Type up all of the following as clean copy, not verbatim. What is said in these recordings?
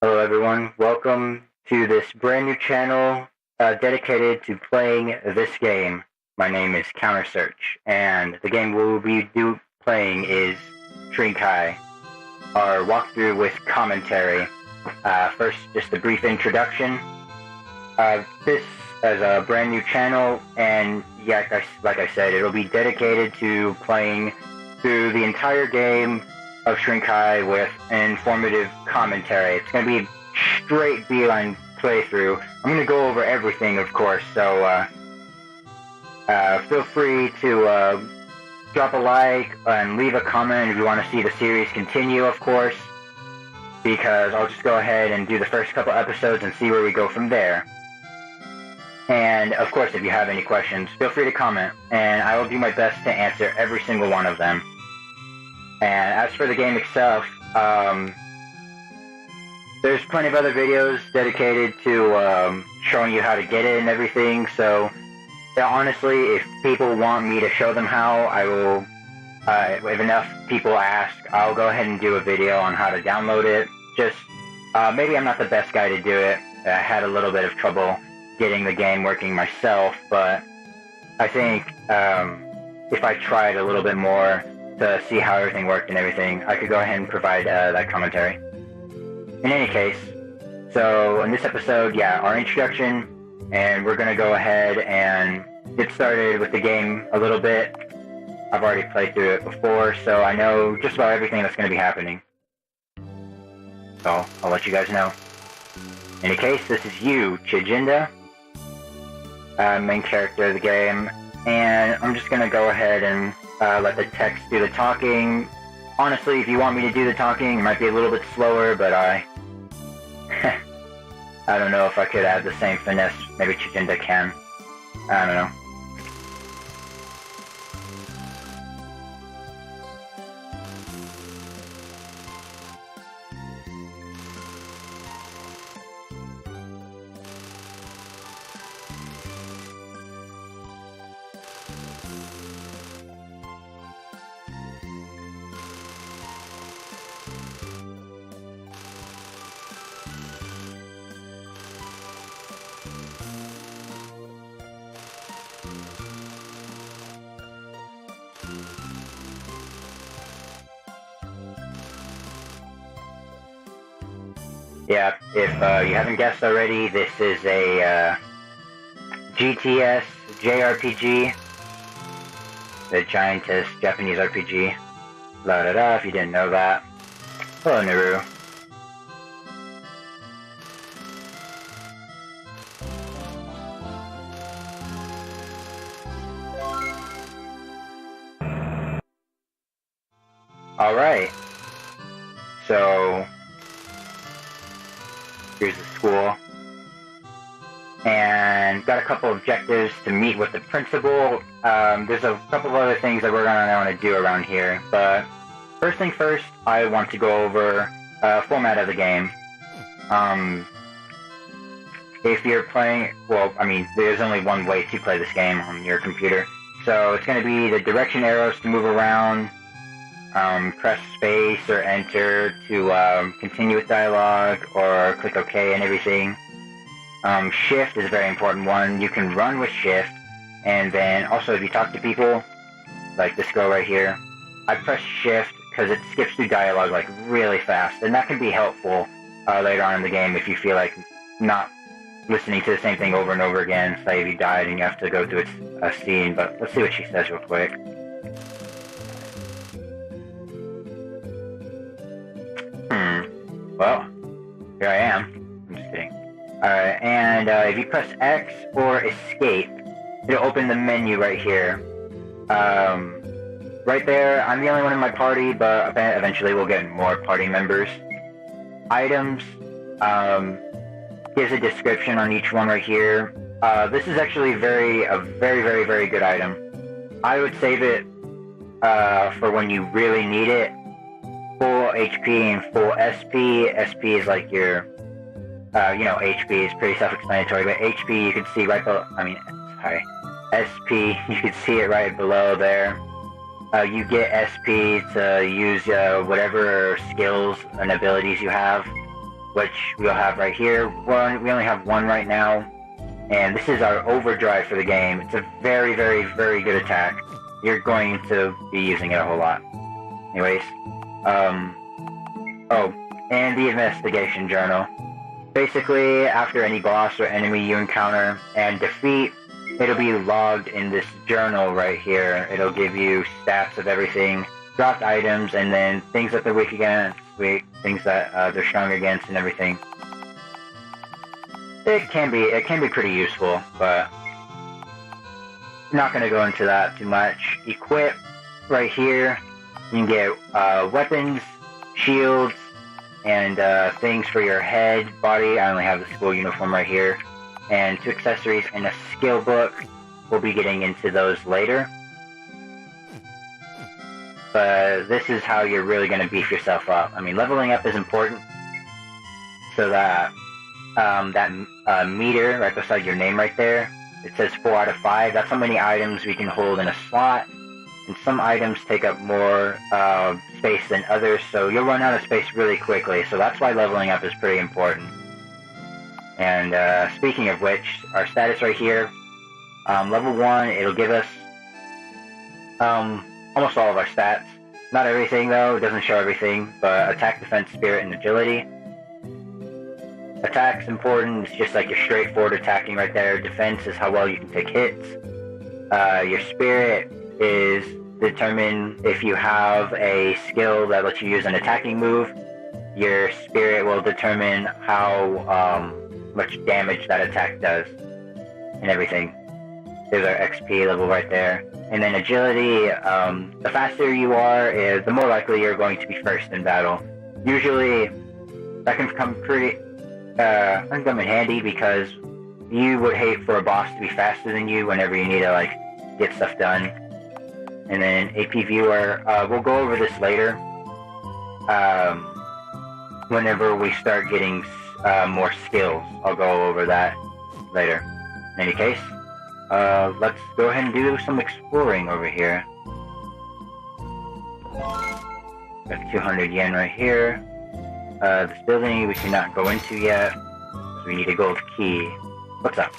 Hello everyone, welcome to this brand new channel dedicated to playing this game. My name is Counter Search, and the game we'll be playing is Shrink-High, our walkthrough with commentary. First, just a brief introduction. This is a brand new channel, and yeah, like I said, it'll be dedicated to playing through the entire game of Shrink-High with informative commentary. It's going to be straight beeline playthrough. I'm going to go over everything, of course, so feel free to drop a like and leave a comment if you want to see the series continue, of course, because I'll just go ahead and do the first couple episodes and see where we go from there. And, of course, if you have any questions, feel free to comment, and I will do my best to answer every single one of them. And as for the game itself, there's plenty of other videos dedicated to showing you how to get it and everything, so yeah, honestly, if people want me to show them how, I will, if enough people ask, I'll go ahead and do a video on how to download it. Just, maybe I'm not the best guy to do it. I had a little bit of trouble getting the game working myself, but I think if I tried a little bit more to see how everything worked and everything, I could go ahead and provide that commentary. In any case, so in this episode, yeah, our introduction, and we're going to go ahead and get started with the game a little bit. I've already played through it before, so I know just about everything that's going to be happening. So, I'll let you guys know. In any case, this is you, Chijinda, main character of the game, and I'm just going to go ahead and let the text do the talking. Honestly, if you want me to do the talking, it might be a little bit slower, but I don't know if I could add the same finesse maybe Chijinda can. I don't know. Yeah, if you haven't guessed already, this is a GTS JRPG, the Giantess Japanese RPG. La da da, if you didn't know that. Hello, Naru. Alright. So here's the school, and got a couple objectives to meet with the principal. There's a couple of other things that we're gonna want to do around here, but first thing first, I want to go over format of the game. If you're playing, well, I mean, there's only one way to play this game on your computer, so it's going to be the direction arrows to move around. Press space or enter to continue with dialogue, or click OK and everything. Shift is a very important one. You can run with shift, and then also if you talk to people, like this girl right here, I press shift because it skips through dialogue like really fast, and that can be helpful later on in the game if you feel like not listening to the same thing over and over again. Say if you died and you have to go through a scene, but let's see what she says real quick. Well, here I am. I'm just kidding. Alright, and if you press X or escape, it'll open the menu right here. Right there, I'm the only one in my party, but eventually we'll get more party members. Items, gives a description on each one right here. This is actually a very, very good item. I would save it for when you really need it. Full HP and full SP. SP is like your, HP is pretty self-explanatory, but HP you can see right below, SP, you can see it right below there. You get SP to use whatever skills and abilities you have. which we'll have right here. We only have one right now, and this is our overdrive for the game. It's a very, very, very good attack. You're going to be using it a whole lot. Anyways, oh, and the investigation journal. Basically, after any boss or enemy you encounter and defeat, it'll be logged in this journal right here. It'll give you stats of everything, dropped items, and then things that they're weak against, things that they're strong against, and everything. It can be pretty useful, but I'm not going to go into that too much. Equip right here. You can get weapons, shields, and things for your head, body. I only have the school uniform right here. And 2 accessories and a skill book. We'll be getting into those later. But this is how you're really going to beef yourself up. I mean, leveling up is important. So that meter right beside your name right there, it says 4 out of 5. That's how many items we can hold in a slot. And some items take up more space than others, so you'll run out of space really quickly. So that's why leveling up is pretty important. And speaking of which, our status right here, level 1, it'll give us almost all of our stats. Not everything though, it doesn't show everything, but attack, defense, spirit, and agility. Attack's important, it's just like your straightforward attacking right there. Defense is how well you can take hits. Your spirit is determine if you have a skill that lets you use an attacking move. Your spirit will determine how much damage that attack does and everything. There's our XP level right there. And then agility, the faster you are, the more likely you're going to be first in battle. Usually, that can come in handy because you would hate for a boss to be faster than you whenever you need to, like, get stuff done. And then AP Viewer, we'll go over this later, whenever we start getting more skills. I'll go over that later. In any case, let's go ahead and do some exploring over here. Got 200 yen right here. This building we cannot go into yet, because we need a gold key. What's up?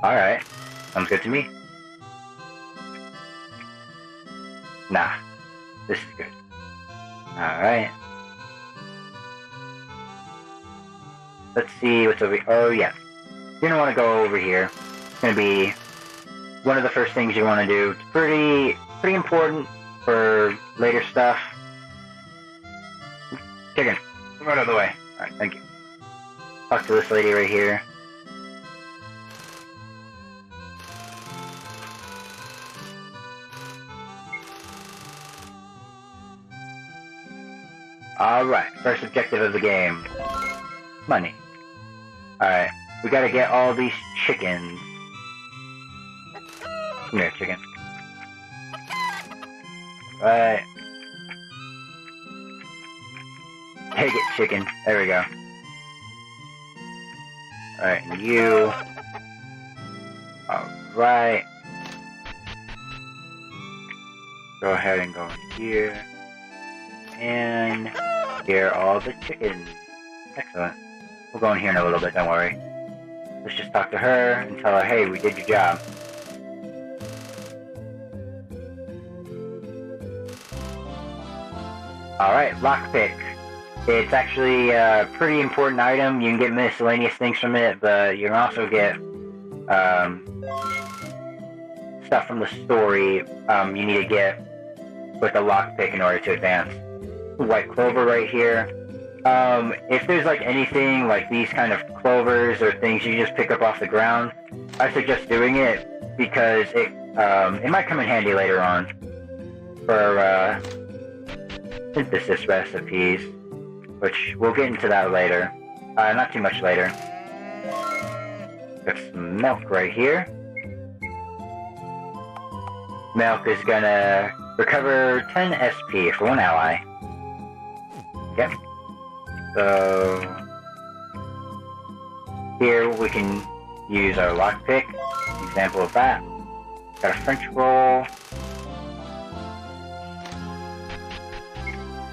Alright, sounds good to me. Nah, this is good. Alright. Let's see what's over here. Oh, yeah. You're gonna want to go over here. It's gonna be one of the first things you want to do. It's pretty important for later stuff. Chicken, right out of the way. Alright, thank you. Talk to this lady right here. Alright, first objective of the game. Money. Alright, we gotta get all these chickens. Come here, chicken. Right. Take it, chicken. There we go. Alright, and you. Alright. Go ahead and go in here. And here are all the chickens. Excellent. We'll go in here in a little bit, don't worry. Let's just talk to her and tell her, hey, we did your job. Alright, lockpick. It's actually a pretty important item. You can get miscellaneous things from it, but you can also get stuff from the story you need to get with a lockpick in order to advance. White clover right here. If there's like anything like these kind of clovers or things you just pick up off the ground, I suggest doing it because it might come in handy later on for synthesis recipes, which we'll get into that later. Not too much later. Got some milk right here. Milk is gonna recover 10 SP for one ally. Yep. So here we can use our lockpick. Example of that. Got a French roll.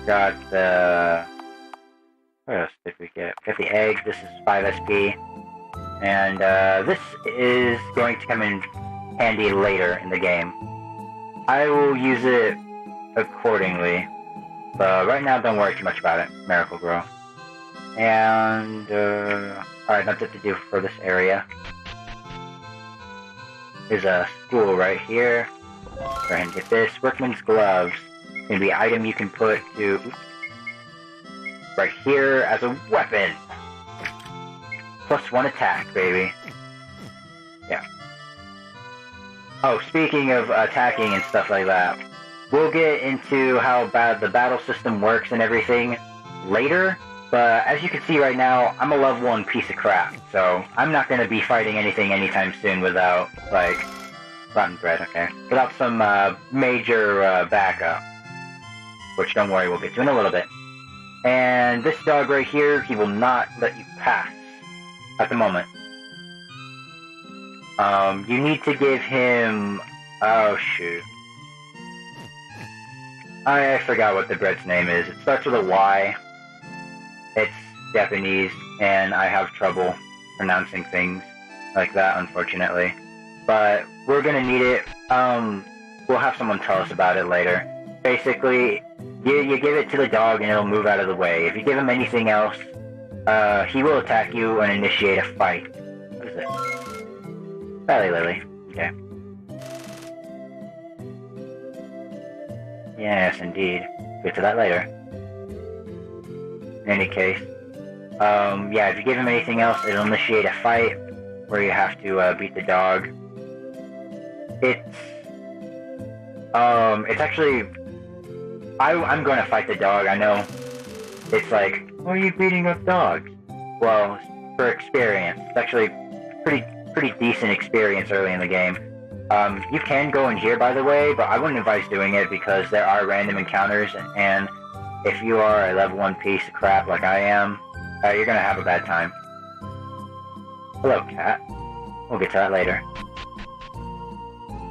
got the... What else did we get? We got the egg. This is 5 SP. And this is going to come in handy later in the game. I will use it accordingly. But right now, don't worry too much about it. Miracle Grow. And, alright, that's it to do for this area. There's a school right here. Go ahead and get this. Workman's Gloves. Gonna be an item you can put to... right here as a weapon. +1 attack, baby. Yeah. Oh, speaking of attacking and stuff like that, we'll get into how the battle system works and everything later, but as you can see right now, I'm a level 1 piece of crap, so I'm not going to be fighting anything anytime soon without, like, rotten bread, okay? Without some major backup, which don't worry, we'll get to in a little bit. And this dog right here, he will not let you pass at the moment. You need to give him... oh, shoot. I forgot what the bread's name is. It starts with a Y. It's Japanese, and I have trouble pronouncing things like that, unfortunately. But we're gonna need it. We'll have someone tell us about it later. Basically, you give it to the dog and it'll move out of the way. If you give him anything else, he will attack you and initiate a fight. What is it? Valley Lily. Okay. Yes, indeed. Get to that later. In any case, yeah, if you give him anything else, it'll initiate a fight where you have to beat the dog. It's actually... I'm going to fight the dog, I know. It's like, why are you beating up dogs? Well, for experience. It's actually pretty decent experience early in the game. You can go in here, by the way, but I wouldn't advise doing it because there are random encounters, and if you are a level 1 piece of crap like I am, you're gonna have a bad time. Hello, cat. We'll get to that later.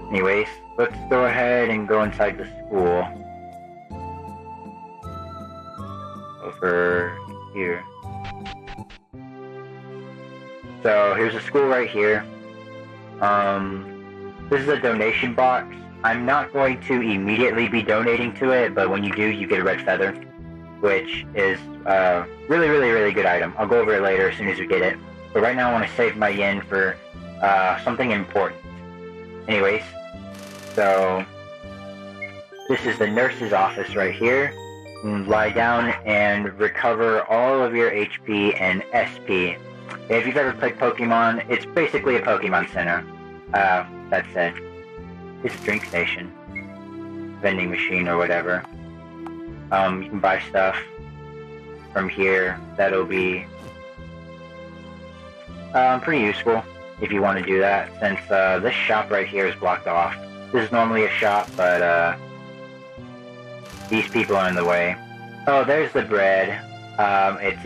Anyways, let's go ahead and go inside the school. Over here. So, here's a school right here. This is a donation box. I'm not going to immediately be donating to it, but when you do, you get a red feather, which is a really good item. I'll go over it later as soon as we get it. But right now I want to save my yen for something important. Anyways, so this is the nurse's office right here. Lie down and recover all of your HP and SP. If you've ever played Pokemon, it's basically a Pokemon Center. That said, it's a drink station, vending machine or whatever. You can buy stuff from here that'll be pretty useful if you want to do that, since this shop right here is blocked off. This is normally a shop, but these people are in the way. Oh, there's the bread. It's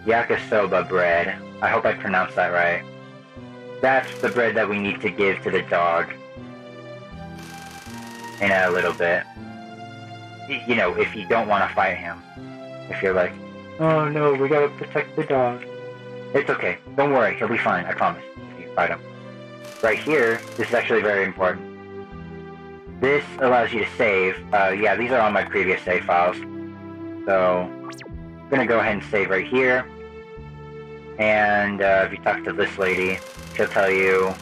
yakisoba bread. I hope I pronounced that right. That's the bread that we need to give to the dog in a little bit. You know, if you don't want to fight him. If you're like, oh no, we gotta protect the dog. It's okay. Don't worry. He'll be fine. I promise. If you fight him. Right here, this is actually very important. This allows you to save. Yeah, these are on my previous save files. So, I'm gonna go ahead and save right here. And if you talk to this lady, she'll tell you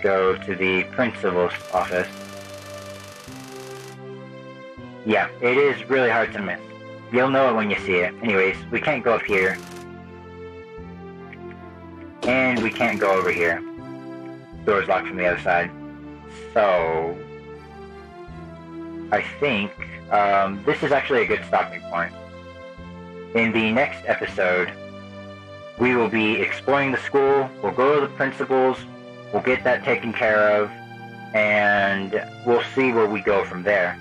go to the principal's office. Yeah, it is really hard to miss. You'll know it when you see it. Anyways, we can't go up here. And we can't go over here. Door's locked from the other side. So, I think this is actually a good stopping point. In the next episode, we will be exploring the school, we'll go to the principal's, we'll get that taken care of, and we'll see where we go from there.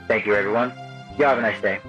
Thank you, everyone. You have a nice day.